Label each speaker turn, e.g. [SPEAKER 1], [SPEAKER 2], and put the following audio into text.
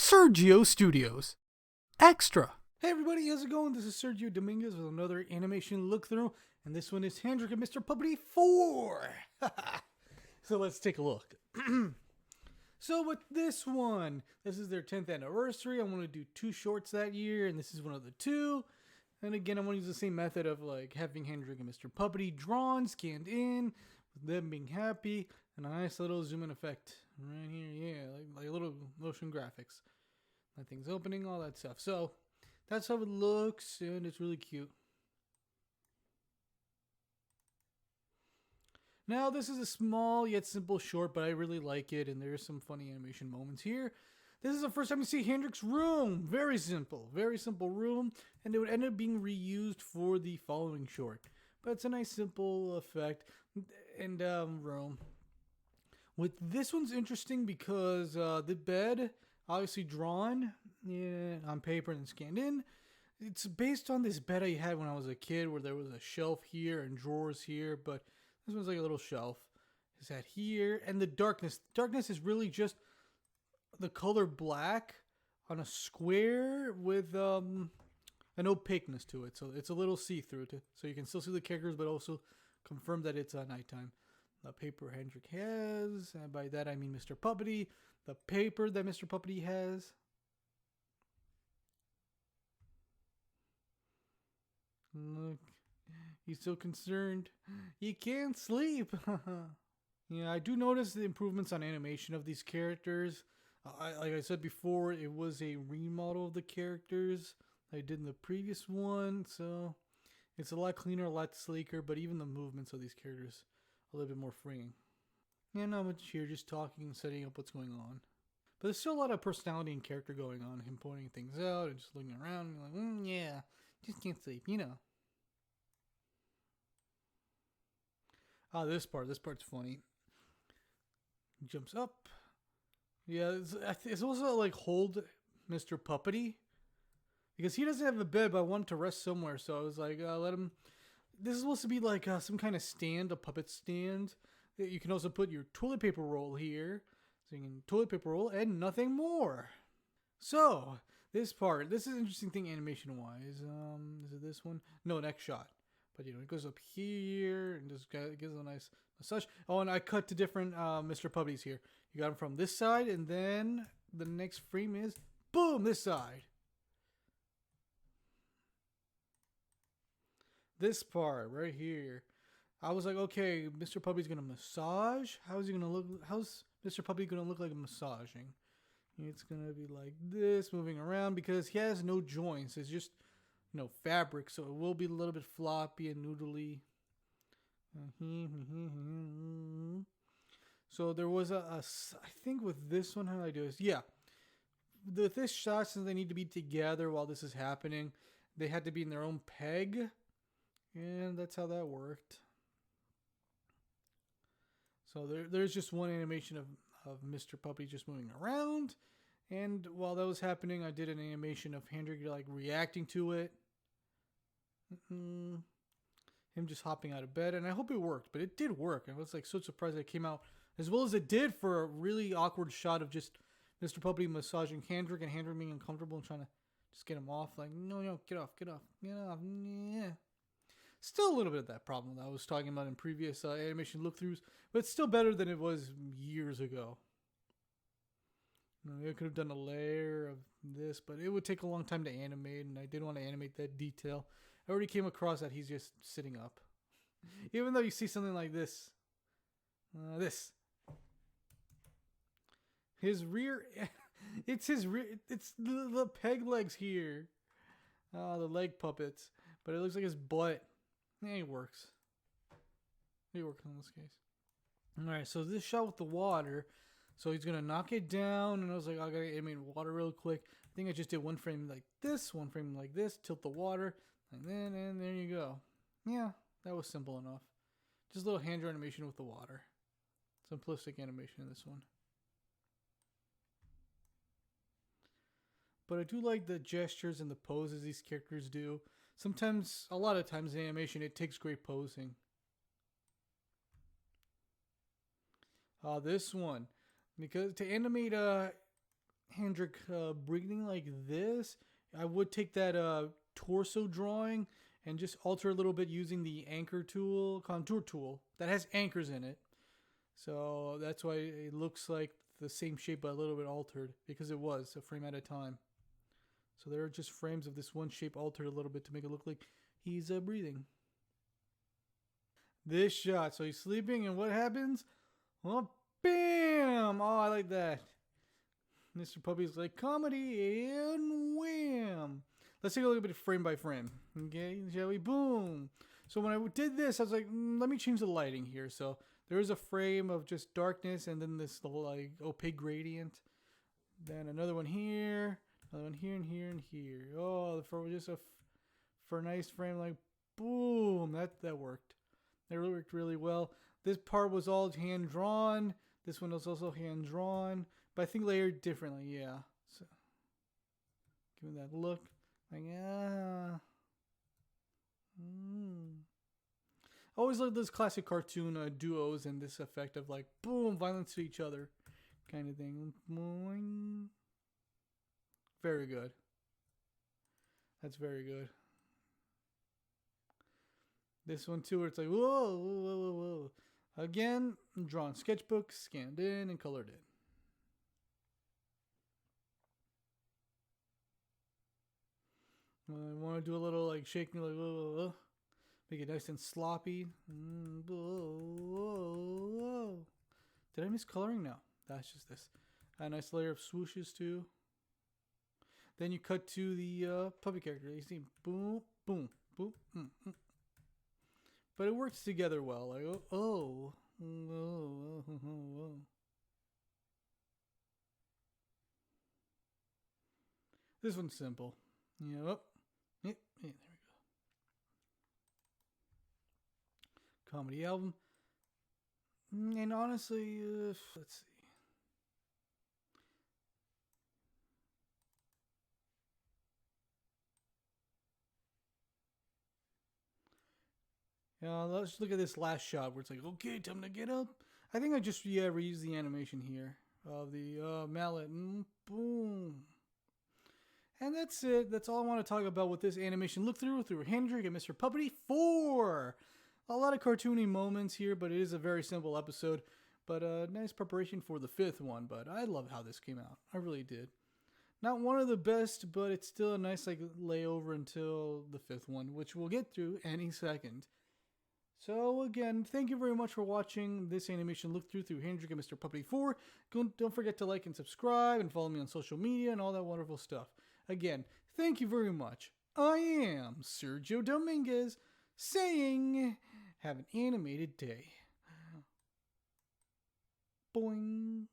[SPEAKER 1] Sergio Studios. Extra. Hey everybody, how's it going? This is Sergio Dominguez with another animation look through, and this one is Handrek and Mr. Puppety 4. So let's take a look. So with this one, this is their 10th anniversary. I want to do 2 shorts that year, and this is one of the 2. And again, I want to use the same method of like having Handrek and Mr. Puppety drawn, scanned in, with them being happy, and a nice little zoom in effect right here. Yeah, like a little motion graphics. That thing's opening, all that stuff. So that's how it looks, and it's really cute. Now, this is a small yet simple short, but I really like it, and there's some funny animation moments here. This is the first time you see Handrek's room. Very simple room, and it would end up being reused for the following short. But it's a nice simple effect and room. With this one's interesting because the bed, obviously drawn on paper and scanned in. It's based on this bed I had when I was a kid, where there was a shelf here and drawers here, but this one's like a little shelf. Is that here? And the darkness. Darkness is really just the color black on a square with an opaqueness to it. So it's a little see-through, so you can still see the characters, but also confirm that it's nighttime. The paper Handrek has, and by that I mean Mr. Puppety. The paper that Mr. Puppety has. Look, he's so concerned. He can't sleep. Yeah, I do notice the improvements on animation of these characters. Like I said before, it was a remodel of the characters I did in the previous one, so it's a lot cleaner, a lot sleeker, but even the movements of these characters a little bit more freeing. Yeah, not much here, just talking and setting up what's going on. But there's still a lot of personality and character going on. Him pointing things out and just looking around and like, yeah, just can't sleep, you know. Ah, this part's funny. He jumps up. Yeah, it's also like hold Mr. Puppety. Because he doesn't have a bed, but I want to rest somewhere. So I was like, let him. This is supposed to be like some kind of stand, a puppet stand. You can also put your toilet paper roll here. So you can toilet paper roll and nothing more. So, this is an interesting thing animation wise. Is it this one? No, next shot. But you know, it goes up here and just gives a nice massage. Oh, and I cut to different Mr. Puppeties here. You got them from this side, and then the next frame is boom, this side. This part right here. I was like, okay, Mr. Puppy's gonna massage. How's he gonna look? How's Mr. Puppy gonna look like massaging? It's gonna be like this, moving around, because he has no joints. It's just, you know, fabric, so it will be a little bit floppy and noodly. So there was I think with this one, how do I do this? Yeah, with this shot, since they need to be together while this is happening, they had to be in their own peg, and that's how that worked. So there's just one animation of Mr. Puppy just moving around. And while that was happening, I did an animation of Handrek like reacting to it. Him just hopping out of bed. And I hope it worked, but it did work. I was like so surprised that it came out as well as it did for a really awkward shot of just Mr. Puppy massaging Handrek and Handrek being uncomfortable and trying to just get him off. Like, no, get off. Yeah. Still a little bit of that problem that I was talking about in previous animation look-throughs, but it's still better than it was years ago. You know, I could have done a layer of this, but it would take a long time to animate, and I didn't want to animate that detail. I already came across that he's just sitting up. Even though you see something like this. His rear... it's his rear... It's the peg legs here. The leg puppets. But it looks like his butt. Yeah, it works. It works in this case. Alright, so this shot with the water. So he's going to knock it down. And I was like, I got to animate water real quick. I think I just did one frame like this, one frame like this. Tilt the water. And there you go. Yeah, that was simple enough. Just a little hand draw animation with the water. Simplistic animation in this one. But I do like the gestures and the poses these characters do. Sometimes, a lot of times in animation, it takes great posing. This one. Because to animate Handrek breathing like this, I would take that torso drawing and just alter a little bit using the anchor tool, contour tool, that has anchors in it. So that's why it looks like the same shape but a little bit altered, because it was a frame at a time. So there are just frames of this one shape altered a little bit to make it look like he's breathing. This shot, so he's sleeping, and what happens? Oh, bam! Oh, I like that. Mr. Puppy's like, comedy, and wham! Let's take a look at it frame by frame. Okay, shall we? Boom! So when I did this, I was like, let me change the lighting here. So there is a frame of just darkness, and then this like opaque gradient. Then another one here, another one here, and here, and here. Oh, for just for a nice frame, like boom! That worked. That worked really well. This part was all hand drawn. This one was also hand drawn, but I think layered differently. Yeah. So give me that look. Like I always love those classic cartoon duos and this effect of like boom, violence to each other, kind of thing. Boing. Very good. That's very good. This one too, where it's like whoa, whoa, whoa, whoa. Again, drawn sketchbook, scanned in, and colored in. I want to do a little like shaking, like whoa, whoa. Make it nice and sloppy. Whoa. Did I miss coloring? No, that's just this. A nice layer of swooshes too. Then you cut to the puppy character. You see, boom, boom, boom. But it works together well. Like oh. This one's simple. Yep. There we go. Comedy album. And honestly, let's see. Let's look at this last shot where it's like, okay, time to get up. I think I just reuse the animation here of the mallet. And boom. And that's it. That's all I want to talk about with this animation look through Handrek and Mr. Puppety 4. A lot of cartoony moments here, but it is a very simple episode. But nice preparation for the 5th one. But I love how this came out. I really did. Not one of the best, but it's still a nice like layover until the 5th one, which we'll get through any second. So again, thank you very much for watching this animation look through Handrek and Mr. Puppety 4. Don't forget to like and subscribe and follow me on social media and all that wonderful stuff. Again, thank you very much. I am Sergio Dominguez saying, have an animated day. Boing.